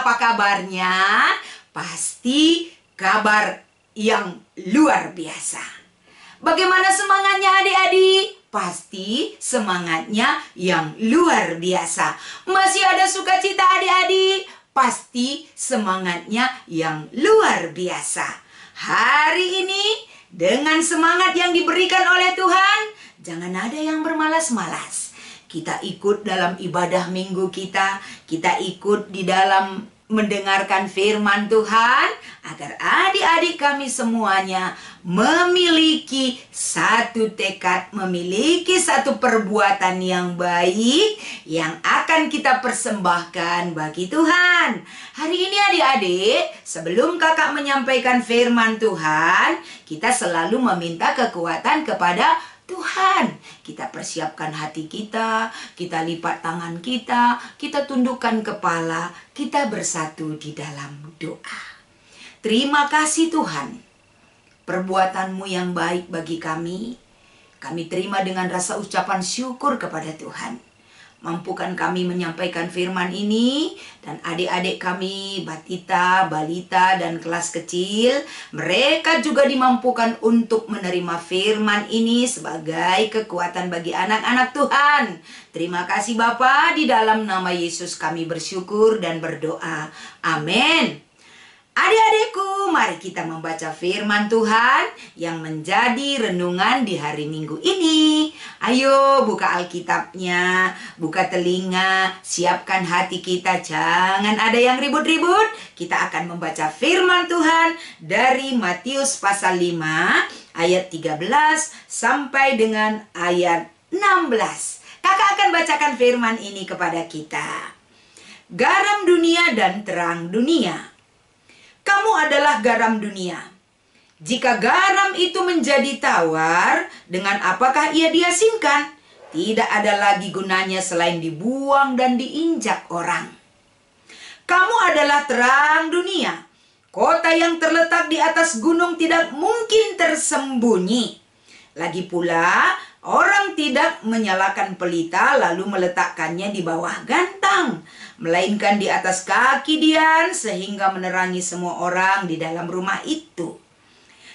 apa kabarnya? Pasti kabar yang luar biasa. Bagaimana semangatnya adik-adik? Pasti semangatnya yang luar biasa. Masih ada sukacita adik-adik? Pasti semangatnya yang luar biasa. Hari ini dengan semangat yang diberikan oleh Tuhan, jangan ada yang bermalas-malas. Kita ikut dalam ibadah minggu kita ikut di dalam mendengarkan firman Tuhan, agar adik-adik kami semuanya memiliki satu tekad, memiliki satu perbuatan yang baik yang akan kita persembahkan bagi Tuhan. Hari ini adik-adik, sebelum kakak menyampaikan firman Tuhan, kita selalu meminta kekuatan kepada Tuhan. Kita persiapkan hati kita lipat tangan kita tundukkan kepala, kita bersatu di dalam doa. Terima kasih Tuhan, perbuatanmu yang baik bagi kami. Kami terima dengan rasa ucapan syukur kepada Tuhan. Mampukan kami menyampaikan firman ini, dan adik-adik kami, batita, balita, dan kelas kecil, mereka juga dimampukan untuk menerima firman ini sebagai kekuatan bagi anak-anak Tuhan. Terima kasih Bapa, di dalam nama Yesus kami bersyukur dan berdoa. Amin. Adik-adikku, mari kita membaca firman Tuhan yang menjadi renungan di hari Minggu ini. Ayo buka Alkitabnya, buka telinga, siapkan hati kita, jangan ada yang ribut-ribut. Kita akan membaca firman Tuhan dari Matius pasal 5 ayat 13 sampai dengan ayat 16. Kakak akan bacakan firman ini kepada kita. Garam dunia dan terang dunia. Kamu adalah garam dunia. Jika garam itu menjadi tawar, dengan apakah ia diasinkan? Tidak ada lagi gunanya selain dibuang dan diinjak orang. Kamu adalah terang dunia. Kota yang terletak di atas gunung tidak mungkin tersembunyi. Lagi pula, orang tidak menyalakan pelita lalu meletakkannya di bawah gantang, melainkan di atas kaki dian sehingga menerangi semua orang di dalam rumah itu.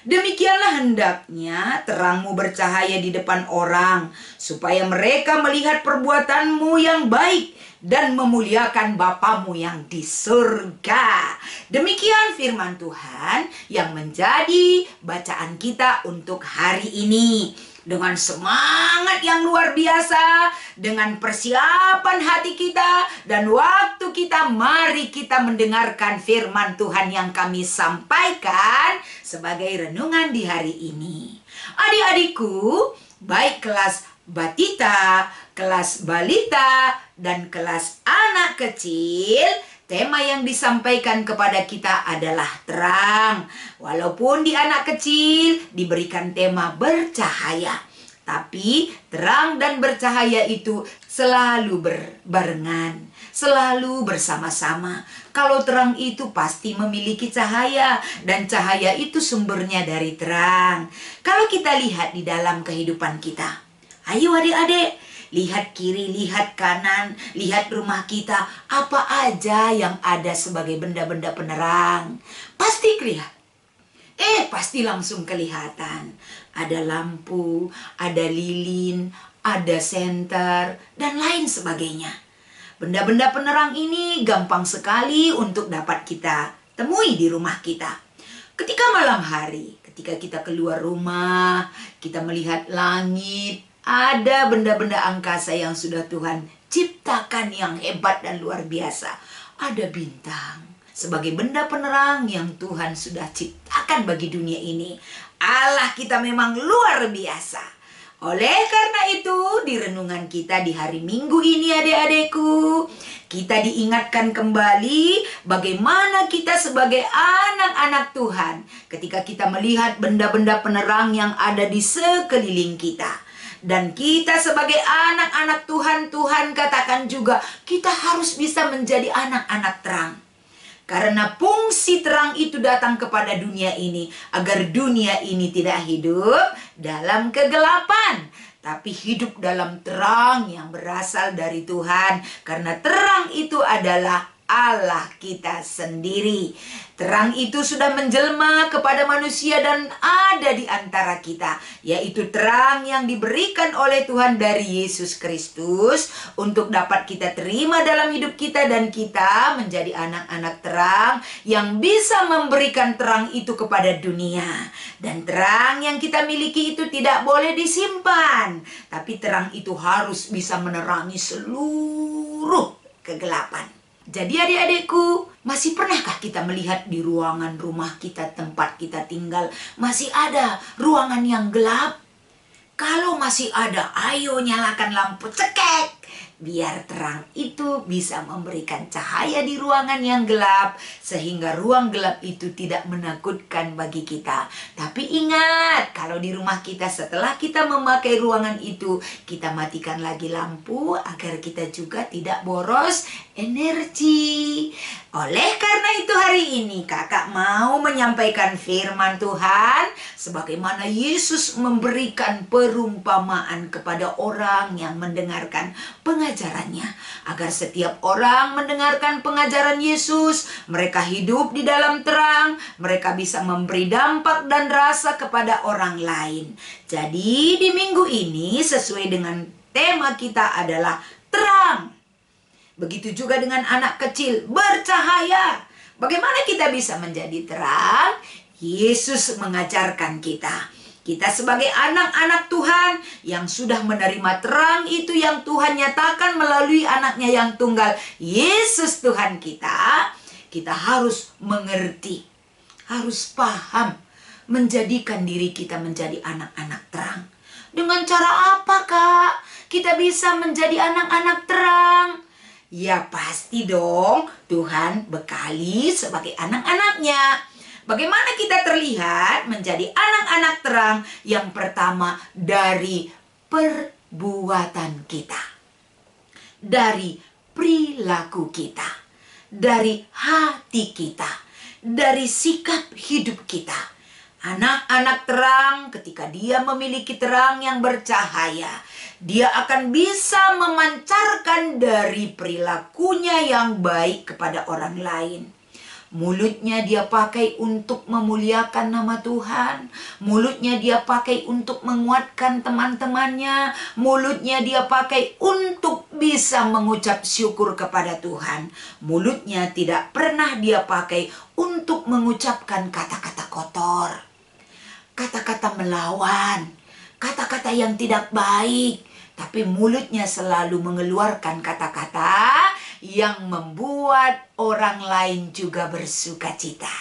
Demikianlah hendaknya terangmu bercahaya di depan orang, supaya mereka melihat perbuatanmu yang baik dan memuliakan Bapamu yang di surga. Demikian firman Tuhan yang menjadi bacaan kita untuk hari ini. Dengan semangat yang luar biasa, dengan persiapan hati kita dan waktu kita, mari kita mendengarkan firman Tuhan yang kami sampaikan sebagai renungan di hari ini. Adik-adikku, baik kelas batita, kelas balita, dan kelas anak kecil, tema yang disampaikan kepada kita adalah terang. Walaupun di anak kecil diberikan tema bercahaya, tapi terang dan bercahaya itu selalu berbarengan, selalu bersama-sama. Kalau terang itu pasti memiliki cahaya, dan cahaya itu sumbernya dari terang. Kalau kita lihat di dalam kehidupan kita, ayo adik-adik, lihat kiri, lihat kanan, lihat rumah kita, apa aja yang ada sebagai benda-benda penerang. Pasti kelihatan. Pasti langsung kelihatan. Ada lampu, ada lilin, ada senter, dan lain sebagainya. Benda-benda penerang ini gampang sekali untuk dapat kita temui di rumah kita. Ketika malam hari, ketika kita keluar rumah, kita melihat langit, ada benda-benda angkasa yang sudah Tuhan ciptakan yang hebat dan luar biasa. Ada bintang sebagai benda penerang yang Tuhan sudah ciptakan bagi dunia ini. Allah kita memang luar biasa. Oleh karena itu, di renungan kita di hari Minggu ini adik-adikku, kita diingatkan kembali bagaimana kita sebagai anak-anak Tuhan ketika kita melihat benda-benda penerang yang ada di sekeliling kita. Dan kita sebagai anak-anak Tuhan, Tuhan katakan juga kita harus bisa menjadi anak-anak terang. Karena fungsi terang itu datang kepada dunia ini, agar dunia ini tidak hidup dalam kegelapan, tapi hidup dalam terang yang berasal dari Tuhan. Karena terang itu adalah Allah kita sendiri. Terang itu sudah menjelma kepada manusia dan ada di antara kita, yaitu terang yang diberikan oleh Tuhan dari Yesus Kristus untuk dapat kita terima dalam hidup kita, dan kita menjadi anak-anak terang yang bisa memberikan terang itu kepada dunia. Dan terang yang kita miliki itu tidak boleh disimpan, tapi terang itu harus bisa menerangi seluruh kegelapan. Jadi adik-adikku, masih pernahkah kita melihat di ruangan rumah kita, tempat kita tinggal, masih ada ruangan yang gelap? Kalau masih ada, ayo nyalakan lampu cekek, biar terang itu bisa memberikan cahaya di ruangan yang gelap, sehingga ruang gelap itu tidak menakutkan bagi kita. Tapi ingat, kalau di rumah kita setelah kita memakai ruangan itu, kita matikan lagi lampu agar kita juga tidak boros energi. Oleh karena itu hari ini kakak mau menyampaikan firman Tuhan sebagaimana Yesus memberikan perumpamaan kepada orang yang mendengarkan pengajarannya, agar setiap orang mendengarkan pengajaran Yesus, mereka hidup di dalam terang, mereka bisa memberi dampak dan rasa kepada orang lain. Jadi di minggu ini sesuai dengan tema kita adalah terang. Begitu juga dengan anak kecil, bercahaya. Bagaimana kita bisa menjadi terang? Yesus mengajarkan kita. Kita sebagai anak-anak Tuhan yang sudah menerima terang itu yang Tuhan nyatakan melalui anaknya yang tunggal, Yesus Tuhan kita, kita harus mengerti, harus paham, menjadikan diri kita menjadi anak-anak terang. Dengan cara apa, Kak? Kita bisa menjadi anak-anak terang? Ya pasti dong, Tuhan bekali sebagai anak-anaknya. Bagaimana kita terlihat menjadi anak-anak terang? Yang pertama, dari perbuatan kita, dari perilaku kita, dari hati kita, dari sikap hidup kita. Anak-anak terang ketika dia memiliki terang yang bercahaya, dia akan bisa memancarkan dari perilakunya yang baik kepada orang lain. Mulutnya dia pakai untuk memuliakan nama Tuhan. Mulutnya dia pakai untuk menguatkan teman-temannya. Mulutnya dia pakai untuk bisa mengucap syukur kepada Tuhan. Mulutnya tidak pernah dia pakai untuk mengucapkan kata-kata kotor, kata-kata melawan, kata-kata yang tidak baik. Tapi mulutnya selalu mengeluarkan kata-kata yang membuat orang lain juga bersuka cita.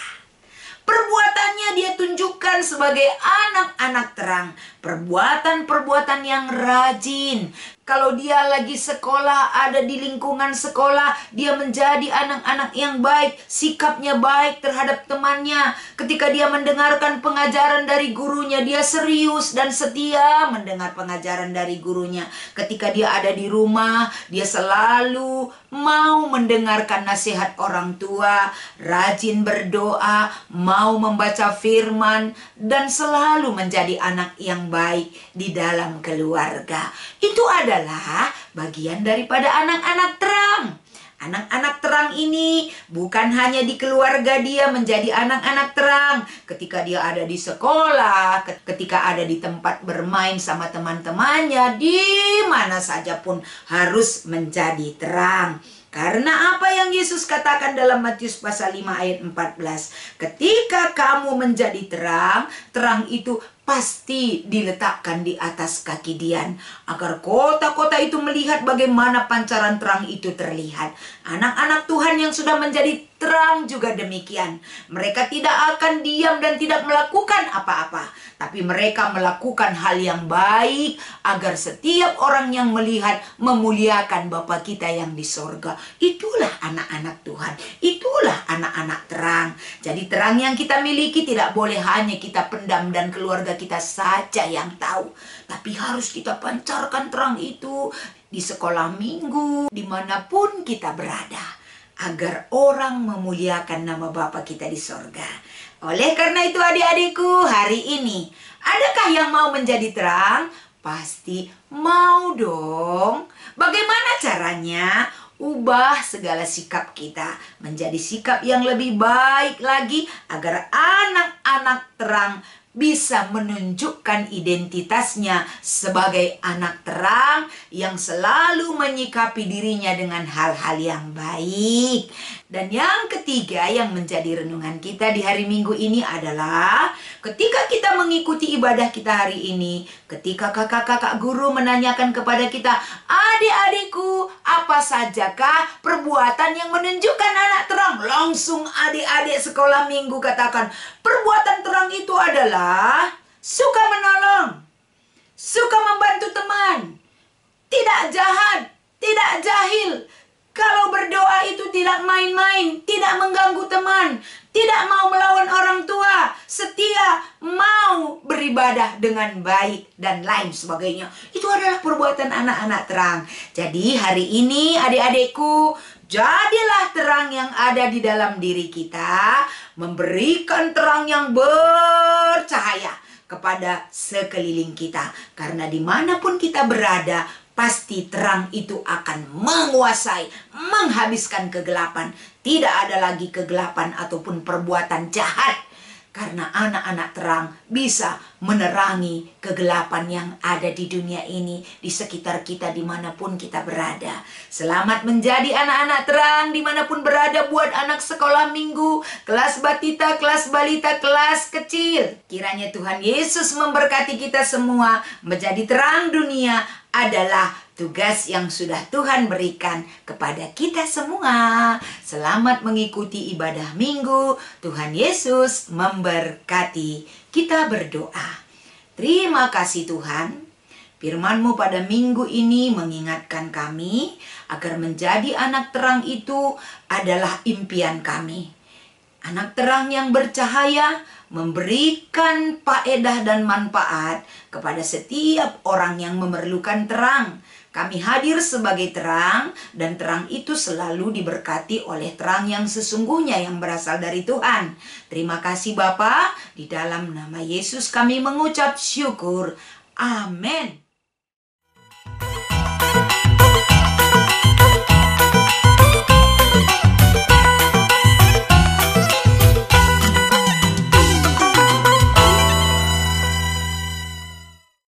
Perbuatannya dia tunjukkan sebagai anak-anak terang. Perbuatan-perbuatan yang rajin. Kalau dia lagi sekolah, ada di lingkungan sekolah, dia menjadi anak-anak yang baik, sikapnya baik terhadap temannya. Ketika dia mendengarkan pengajaran dari gurunya, dia serius dan setia mendengar pengajaran dari gurunya. Ketika dia ada di rumah, dia selalu mau mendengarkan nasihat orang tua, rajin berdoa, mau membaca firman, dan selalu menjadi anak yang baik di dalam keluarga. Itu adalah bagian daripada anak-anak terang. Anak-anak terang ini bukan hanya di keluarga dia menjadi anak-anak terang. Ketika dia ada di sekolah, ketika ada di tempat bermain sama teman-temannya, di mana saja pun harus menjadi terang. Karena apa yang Yesus katakan dalam Matius pasal 5 ayat 14. Ketika kamu menjadi terang, terang itu pasti diletakkan di atas kaki Dian, agar kota-kota itu melihat bagaimana pancaran terang itu terlihat. Anak-anak Tuhan yang sudah menjadi terang juga demikian. Mereka tidak akan diam dan tidak melakukan apa-apa, tapi mereka melakukan hal yang baik agar setiap orang yang melihat memuliakan Bapa kita yang di sorga. Itulah anak-anak Tuhan. Itulah anak-anak terang. Jadi terang yang kita miliki tidak boleh hanya kita pendam dan keluarga kita saja yang tahu, tapi harus kita pancarkan terang itu di sekolah minggu, dimanapun kita berada, agar orang memuliakan nama Bapa kita di sorga. Oleh karena itu adik-adikku, hari ini adakah yang mau menjadi terang? Pasti mau dong. Bagaimana caranya? ubah segala sikap kita menjadi sikap yang lebih baik lagi, agar anak-anak terang bisa menunjukkan identitasnya sebagai anak terang yang selalu menyikapi dirinya dengan hal-hal yang baik. Dan yang ketiga yang menjadi renungan kita di hari Minggu ini adalah ketika kita mengikuti ibadah kita hari ini, ketika kakak-kakak guru menanyakan kepada kita, adik-adikku, apa sajakah perbuatan yang menunjukkan anak terang? Langsung adik-adik sekolah minggu katakan, perbuatan terang itu adalah suka menolong, suka membantu teman, tidak jahat, tidak jahil. Kalau berdoa itu tidak main-main, tidak mengganggu teman, tidak mau melawan orang tua, setia, mau beribadah dengan baik, dan lain sebagainya. Itu adalah perbuatan anak-anak terang. Jadi hari ini adik-adikku, jadilah terang yang ada di dalam diri kita, memberikan terang yang bercahaya kepada sekeliling kita. Karena dimanapun kita berada, pasti terang itu akan menguasai, menghabiskan kegelapan. Tidak ada lagi kegelapan ataupun perbuatan jahat. Karena anak-anak terang bisa menerangi kegelapan yang ada di dunia ini, di sekitar kita, dimanapun kita berada. Selamat menjadi anak-anak terang dimanapun berada buat anak sekolah minggu, kelas batita, kelas balita, kelas kecil. Kiranya Tuhan Yesus memberkati kita semua. Menjadi terang dunia adalah tugas yang sudah Tuhan berikan kepada kita semua. Selamat mengikuti ibadah minggu. Tuhan Yesus memberkati. Kita berdoa. Terima kasih Tuhan. Firman-Mu pada minggu ini mengingatkan kami agar menjadi anak terang itu adalah impian kami. Anak terang yang bercahaya memberikan faedah dan manfaat kepada setiap orang yang memerlukan terang. Kami hadir sebagai terang, dan terang itu selalu diberkati oleh terang yang sesungguhnya yang berasal dari Tuhan. Terima kasih Bapa, di dalam nama Yesus kami mengucap syukur. Amin.